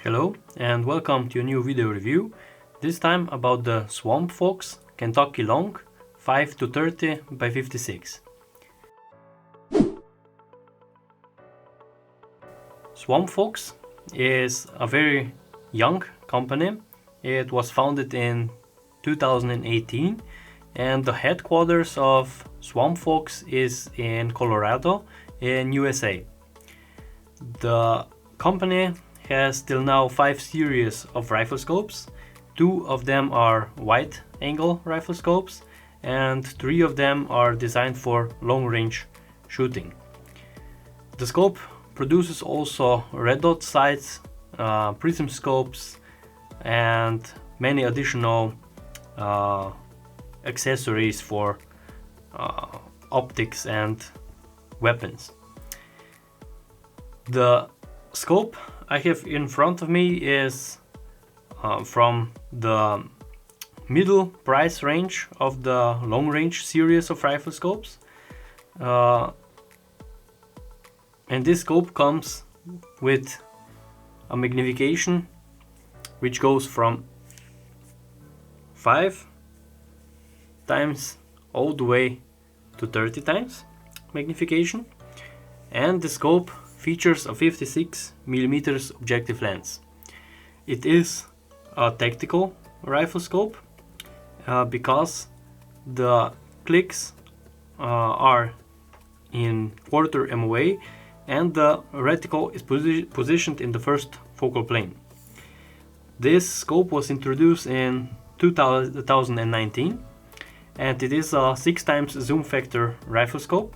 Hello and welcome to a new video review, this time about the Swampfox Kentucky Long 5-30 by 56. Swampfox is a very young company. It was founded in 2018 and the headquarters of Swampfox is in Colorado in USA. The company has till now 5 series of rifle scopes. 2 of them are wide angle rifle scopes and 3 of them are designed for long range shooting. The scope produces also red dot sights, prism scopes and many additional accessories for optics and weapons. The scope I have in front of me is from the middle price range of the long range series of rifle scopes, and this scope comes with a magnification which goes from 5 times all the way to 30 times magnification, and the scope features a 56mm objective lens. It is a tactical rifle scope because the clicks are in quarter MOA and the reticle is positioned in the first focal plane. This scope was introduced in 2019 and it is a 6 times zoom factor rifle scope,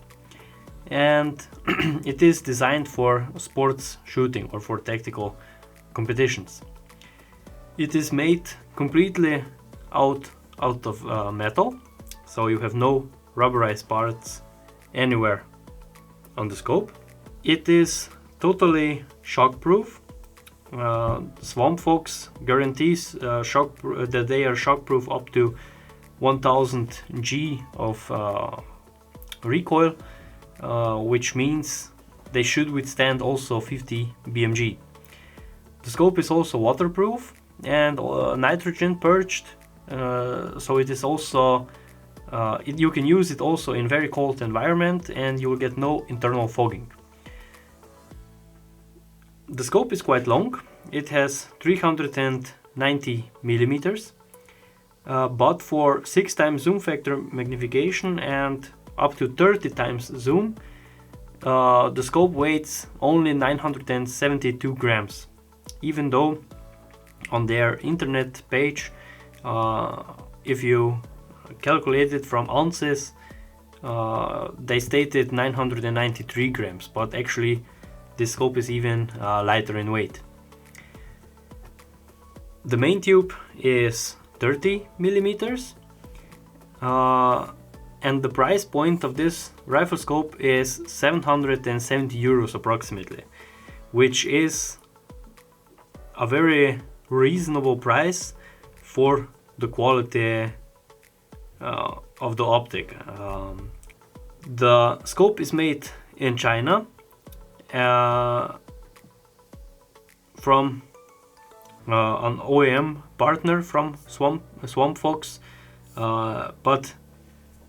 and it is designed for sports shooting or for tactical competitions. It is made completely out of metal, so you have no rubberized parts anywhere on the scope. It is totally shockproof. Swampfox guarantees that they are shockproof up to 1000 G of recoil, which means they should withstand also 50 BMG. The scope is also waterproof and nitrogen purged, so it is also you can use it also in very cold environment and you will get no internal fogging. The scope is quite long. It has 390 millimeters, but for 6 times zoom factor magnification and up to 30 times zoom, the scope weighs only 972 grams, even though on their internet page, if you calculate it from ounces, they stated 993 grams, but actually this scope is even lighter in weight. The main tube is 30 millimeters, and the price point of this rifle scope is 770 euros approximately, which is a very reasonable price for the quality of the optic. The scope is made in China from an OEM partner from Swampfox, but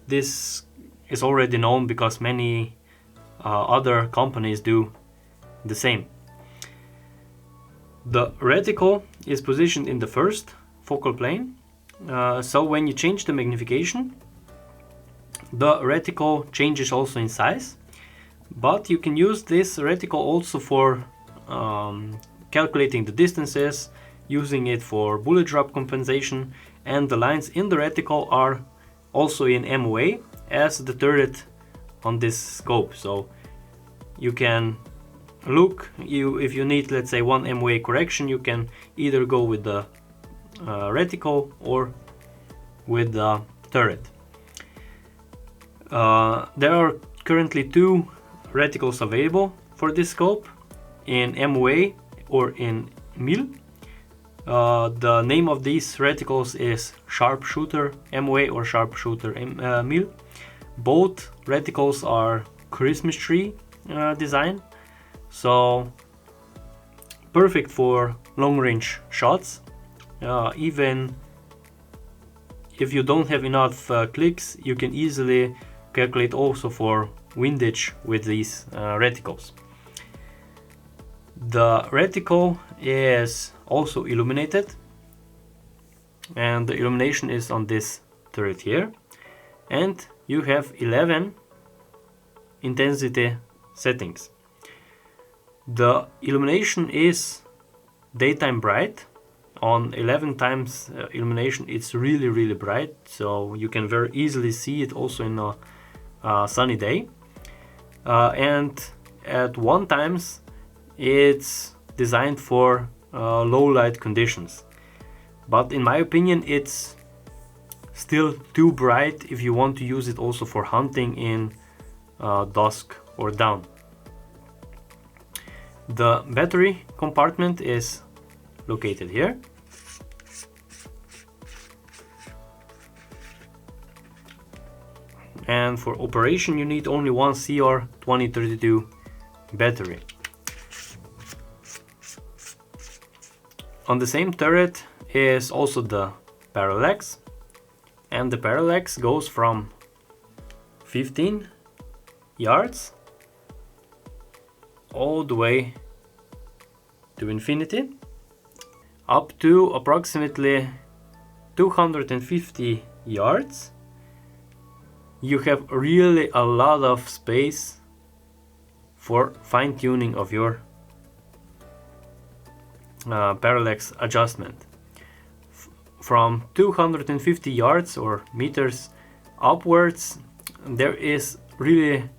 this is already known because many other companies do the same. The reticle is positioned in the first focal plane, so when you change the magnification, the reticle changes also in size, but you can use this reticle also for calculating the distances, using it for bullet drop compensation, and the lines in the reticle are also in MOA as the turret on this scope, so you can look, if you need, let's say, 1 MOA correction, you can either go with the reticle or with the turret. There are currently 2 reticles available for this scope, in MOA or in mil. The name of these reticles is Sharpshooter MOA or Sharpshooter mil. Both reticles are Christmas tree design, so perfect for long range shots. Even if you don't have enough clicks, you can easily calculate also for windage with these reticles. The reticle is also illuminated, and the illumination is on this turret here, and you have 11 intensity settings. The illumination is daytime bright. On 11 times illumination it's really bright, so you can very easily see it also in a sunny day. And at 1 times it's designed for low light conditions, but in my opinion it's still too bright if you want to use it also for hunting in dusk or dawn. The battery compartment is located here. And for operation you need only one CR2032 battery. On the same turret is also the parallax, and the parallax goes from 15 yards all the way to infinity up to approximately 250 yards. You have really a lot of space for fine-tuning of your parallax adjustment. From 250 yards or meters upwards, there is really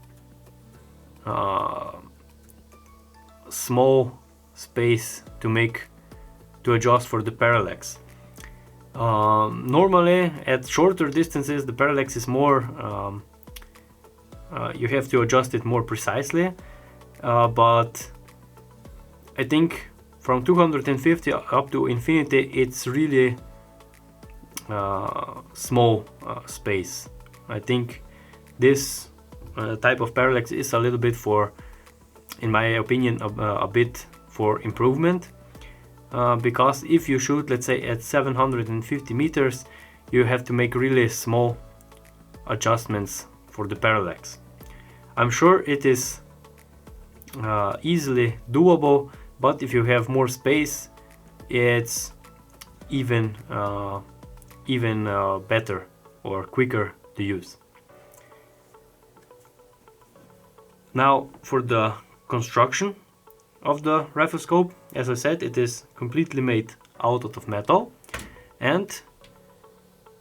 small space to adjust for the parallax. Normally at shorter distances the parallax is more you have to adjust it more precisely, but I think from 250 up to infinity it's really small space. I think this type of parallax is a little bit for, in my opinion, a bit for improvement, because if you shoot, let's say, at 750 meters, you have to make really small adjustments for the parallax. I'm sure it is easily doable, but if you have more space, it's even better or quicker to use. Now for the construction of the rifle scope, as I said, it is completely made out of metal, and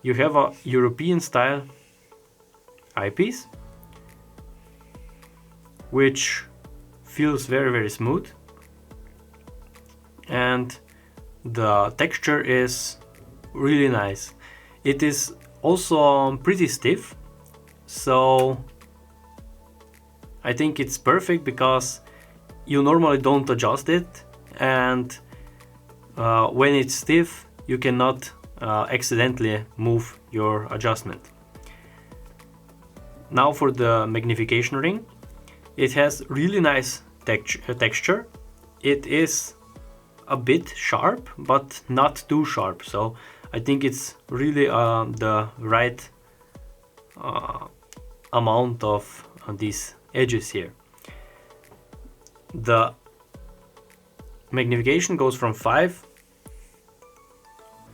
you have a European style eyepiece which feels very smooth, and the texture is really nice. It is also pretty stiff, so I think it's perfect because you normally don't adjust it, and when it's stiff you cannot accidentally move your adjustment. Now for the magnification ring, it has really nice texture. It is a bit sharp but not too sharp, so I think it's really the right amount of these edges here. The magnification goes from 5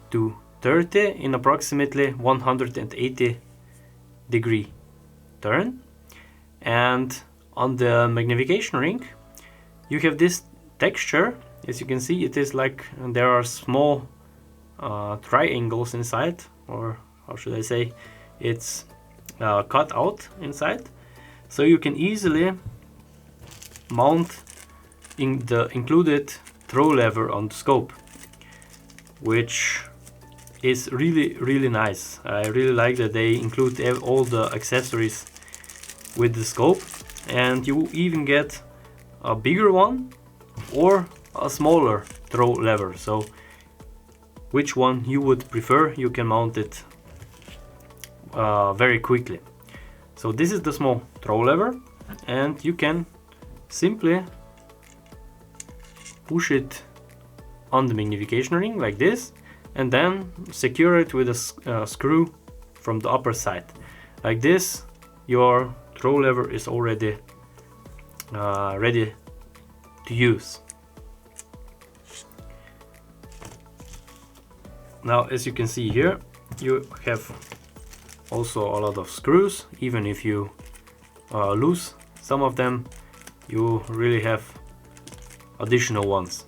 to 30 in approximately 180 degree turn, and on the magnification ring you have this texture. As you can see, it is like there are small triangles inside, or how should I say, it's cut out inside, so you can easily mount in the included throw lever on the scope, which is really nice. I really like that they include all the accessories with the scope, and you even get a bigger one or a smaller throw lever, so which one you would prefer, you can mount it very quickly. So this is the small throw lever, and you can simply push it on the magnification ring like this, and then secure it with a screw from the upper side. Like this, your throw lever is already ready to use. Now, as you can see here, you have also a lot of screws. Even if you lose some of them, you really have additional ones.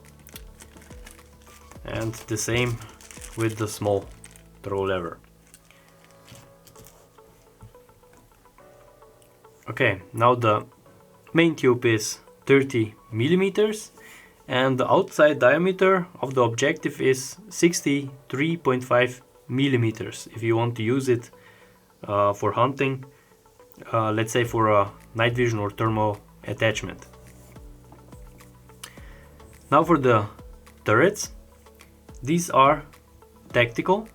And the same with the small throw lever. Okay, now the main tube is 30 millimeters, and the outside diameter of the objective is 63.5 millimeters. If you want to use it for hunting, let's say for a night vision or thermal attachment. Now for the turrets. These are tactical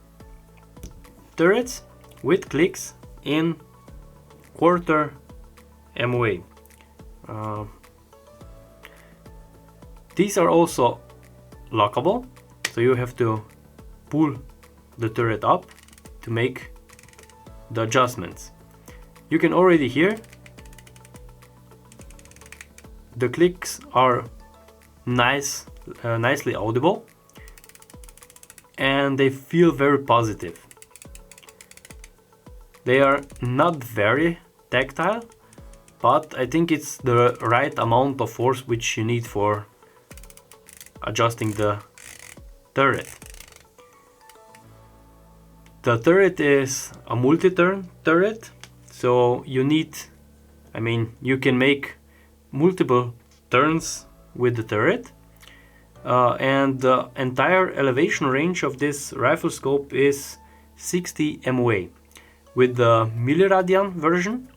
turrets with clicks in 1/4 MOA. These are also lockable, so you have to pull the turret up to make the adjustments. You can already hear the clicks are nicely audible, and they feel very positive. They are not very tactile, but I think it's the right amount of force which you need for adjusting the turret. The turret is a multi-turn turret, so you can make multiple turns with the turret. And the entire elevation range of this rifle scope is 60 MOA. With the milliradian version,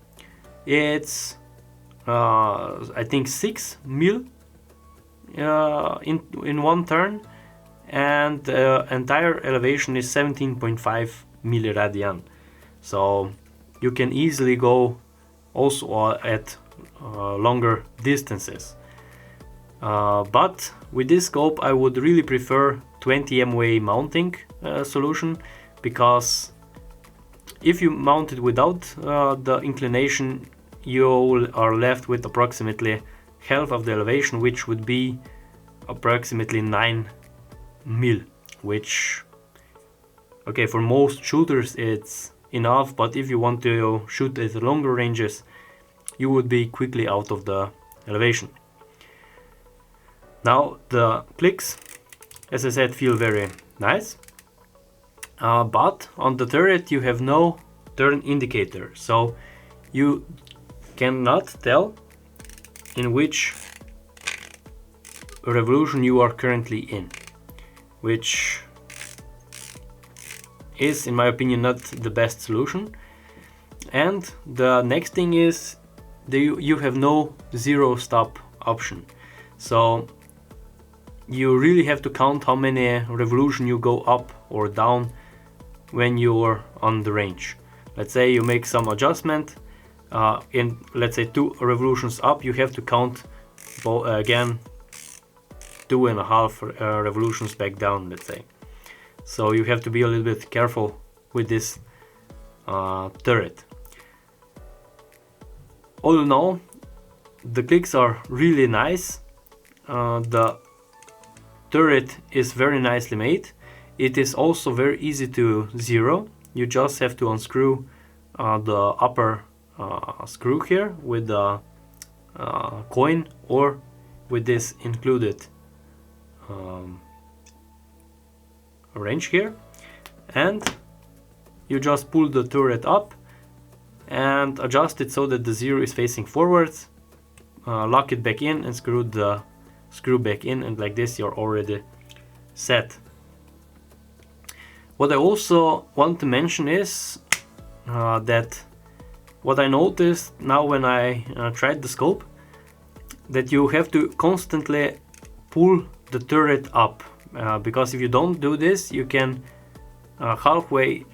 it's I think 6 mil in one turn, and the entire elevation is 17.5 milliradian. So you can easily go also at longer distances. But with this scope I would really prefer 20 MOA mounting solution, because if you mount it without the inclination, you are left with approximately half of the elevation, which would be approximately 9 mil, which, okay, for most shooters it's enough, but if you want to shoot at longer ranges, you would be quickly out of the elevation. Now the clicks, as I said, feel very nice, but on the turret you have no turn indicator, so you cannot tell in which revolution you are currently in, which is, in my opinion, not the best solution. And the next thing is you have no zero stop option, so you really have to count how many revolution you go up or down when you're on the range. Let's say you make some adjustment, in let's say 2 revolutions up, you have to count again 2.5 revolutions back down, let's say. So you have to be a little bit careful with this turret. All in all, the clicks are really nice. The turret is very nicely made. It is also very easy to zero. You just have to unscrew the upper screw here with the coin, or with this included wrench here, and you just pull the turret up and adjust it so that the zero is facing forwards, lock it back in and screw the screw back in, and like this you're already set. What I also want to mention is that what I noticed now when I tried the scope, that you have to constantly pull the turret up, because if you don't do this, you can halfway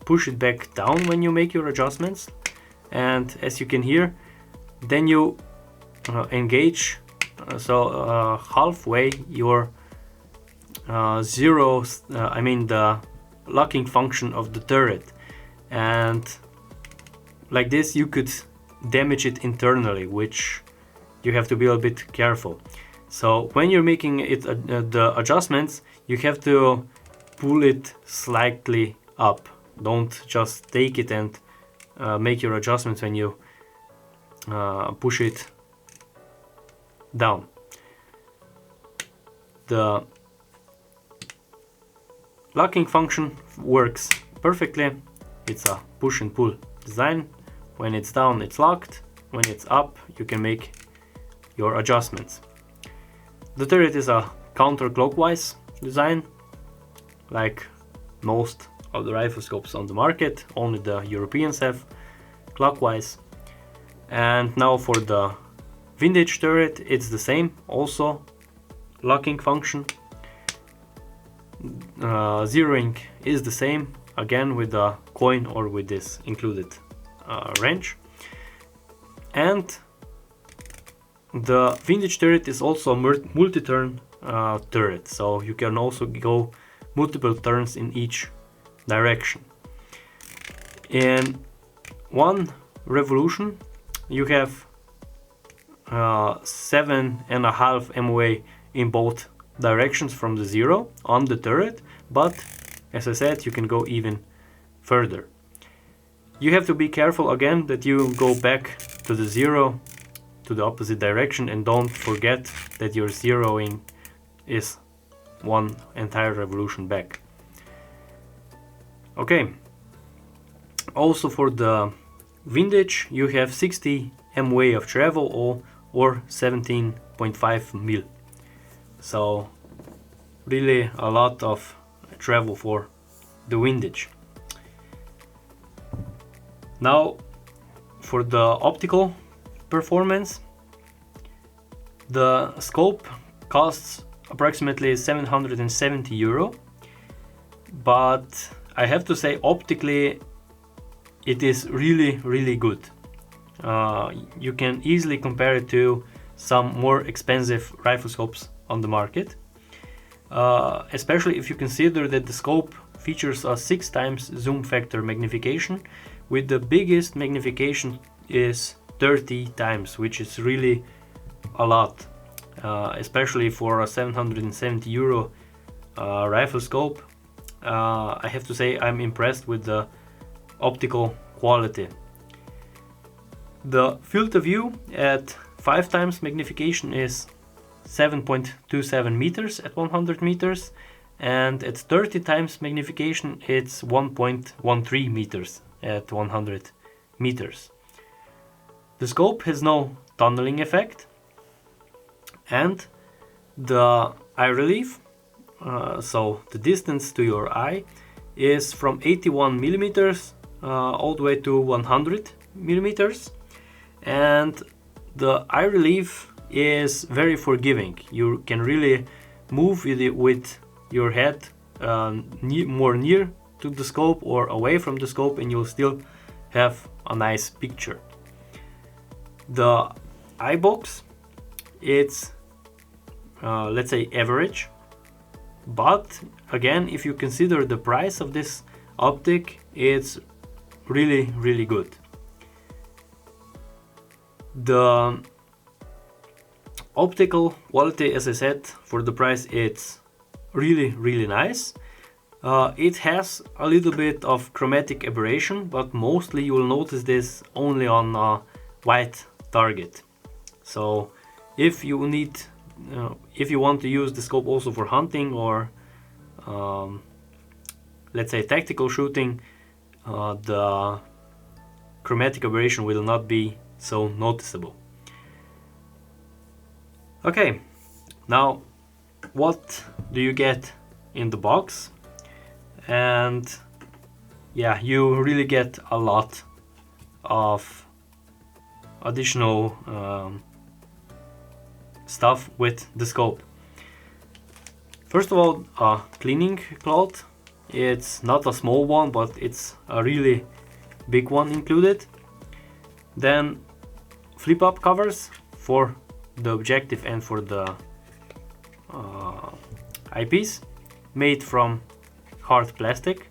push it back down when you make your adjustments, and as you can hear, then you engage halfway your the locking function of the turret, and like this you could damage it internally, which you have to be a bit careful. So when you're making it the adjustments, you have to pull it slightly up. Don't just take it and make your adjustments when you push it down. The locking function works perfectly. It's a push and pull design. When it's down, it's locked. When it's up, you can make your adjustments. The turret is a counterclockwise design, like most of the rifle scopes on the market. Only the Europeans have clockwise. And now for the Windage Turret, it's the same, also locking function. Zeroing is the same, again with a coin or with this included wrench. And the Windage Turret is also a multi-turn turret, so you can also go multiple turns in each direction. In one revolution you have 7.5 MOA in both directions from the zero on the turret, but as I said, you can go even further. You have to be careful again that you go back to the zero, to the opposite direction, and don't forget that your zeroing is one entire revolution back. Okay, also for the Windage you have 60 MOA of travel or 17.5 mil. So really a lot of travel for the Windage. Now for the optical performance, the scope costs approximately 770 euro, but I have to say optically it is really good. You can easily compare it to some more expensive rifle scopes on the market, especially if you consider that the scope features a 6 times zoom factor magnification, with the biggest magnification is 30 times, which is really a lot, especially for a 770 euro rifle scope. I have to say I'm impressed with the optical quality. The field of view at 5 times magnification is 7.27 meters at 100 meters, and at 30 times magnification it's 1.13 meters at 100 meters. The scope has no tunneling effect, and the eye relief, so the distance to your eye, is from 81 millimeters all the way to 100 millimeters, and the eye relief is very forgiving. You can really move with your head more near to the scope or away from the scope, and you'll still have a nice picture. The eye box, it's let's say average, but again, if you consider the price of this optic, it's really good. The optical quality, as I said, for the price it's really nice. It has a little bit of chromatic aberration, but mostly you will notice this only on a white target. So if you need, if you want to use the scope also for hunting or let's say tactical shooting, the chromatic aberration will not be so noticeable. Okay, now what do you get in the box? And yeah, you really get a lot of additional stuff with the scope. First of all, a cleaning cloth. It's not a small one, but it's a really big one included. Then flip-up covers for the objective and for the eyepiece, made from hard plastic,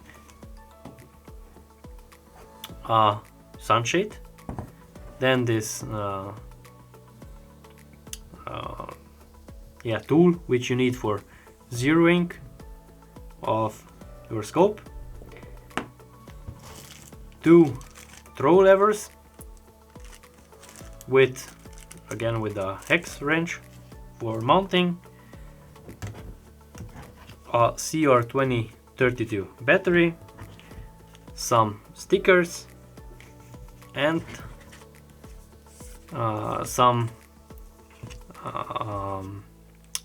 sunshade, then this tool which you need for zeroing of your scope, 2 throw levers with a hex wrench for mounting, a CR2032 battery, some stickers, and some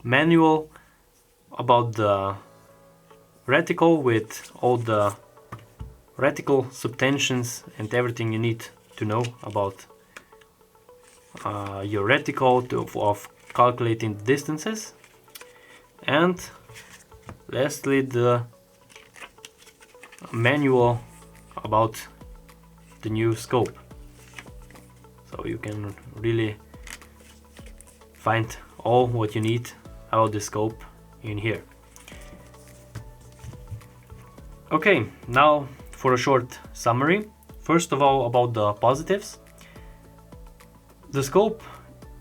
manual about the reticle with all the reticle subtensions and everything you need to know about your reticle of calculating the distances, and lastly the manual about the new scope, so you can really find all what you need about the scope in here. Okay, now for a short summary. First of all, about the positives. The scope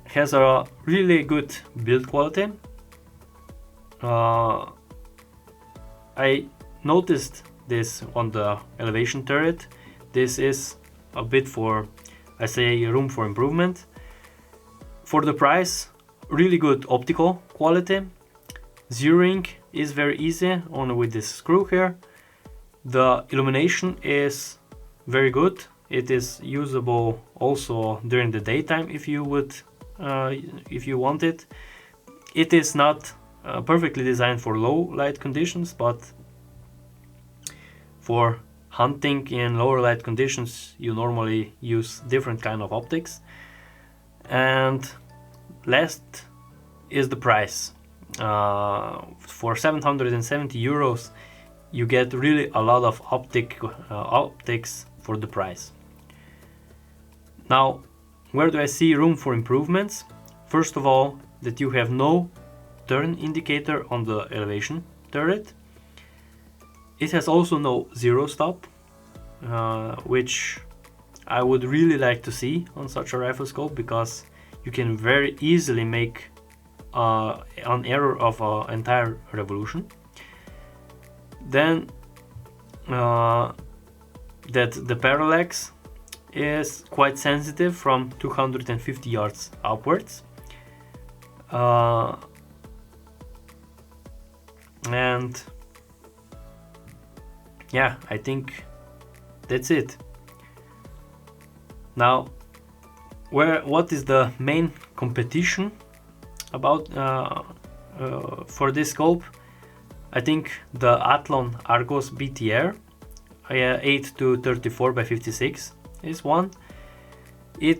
has a really good build quality. I noticed this on the elevation turret. This is a bit for, I say, room for improvement. For the price, really good optical quality. Zeroing is very easy only with this screw here. The illumination is very good. It is usable also during the daytime if you would, if you want it. It is not perfectly designed for low light conditions, but for hunting in lower light conditions you normally use different kind of optics. And last is the price. For 770 euros you get really a lot of optics for the price. Now, where do I see room for improvements? First of all, that you have no turn indicator on the elevation turret. It has also no zero stop, which I would really like to see on such a rifle scope, because you can very easily make an error of an entire revolution. Then that the parallax is quite sensitive from 250 yards upwards, and yeah, I think that's it. Now, what is the main competition about for this scope? I think the Athlon Argos BTR 8 to 34 by 56 is one. The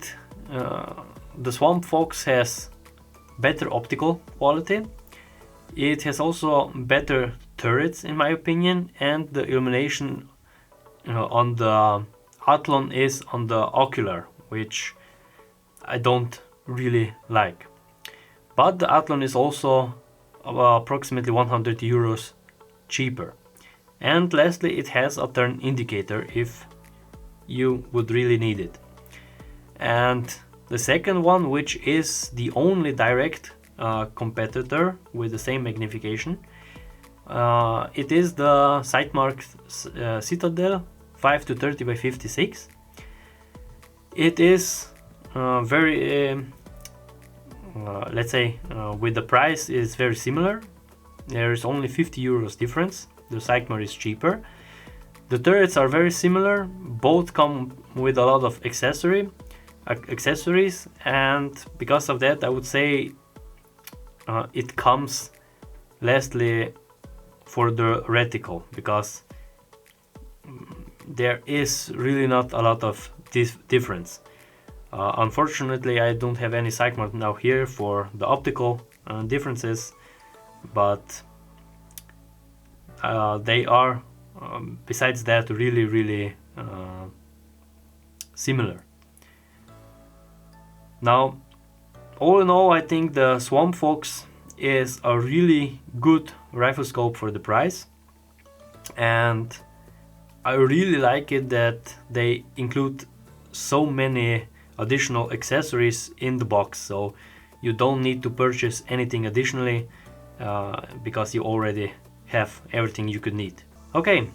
Swampfox has better optical quality. It has also better turrets in my opinion, and the illumination on the Athlon is on the ocular, which I don't really like. But the Athlon is also approximately 100 euros cheaper. And lastly, it has a turn indicator if you would really need it. And the second one, which is the only direct competitor with the same magnification, it is the Sightmark Citadel 5 to 30 by 56. It is very let's say with the price is very similar. There is only 50 euros difference. The Sightmark is cheaper. The turrets are very similar. Both come with a lot of accessories, and because of that I would say it comes lastly for the reticle, because there is really not a lot of difference. Unfortunately, I don't have any Sightmark now here for the optical differences, but they are besides that really similar. Now, all in all, I think the Swampfox is a really good rifle scope for the price, and I really like it that they include so many additional accessories in the box, so you don't need to purchase anything additionally because you already have everything you could need. Okay,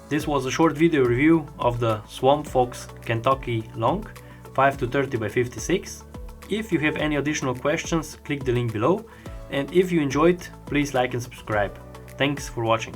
this was a short video review of the Swampfox Kentucky Long 5 to 30 by 56. If you have any additional questions, click the link below, and if you enjoyed, please like and subscribe. Thanks for watching.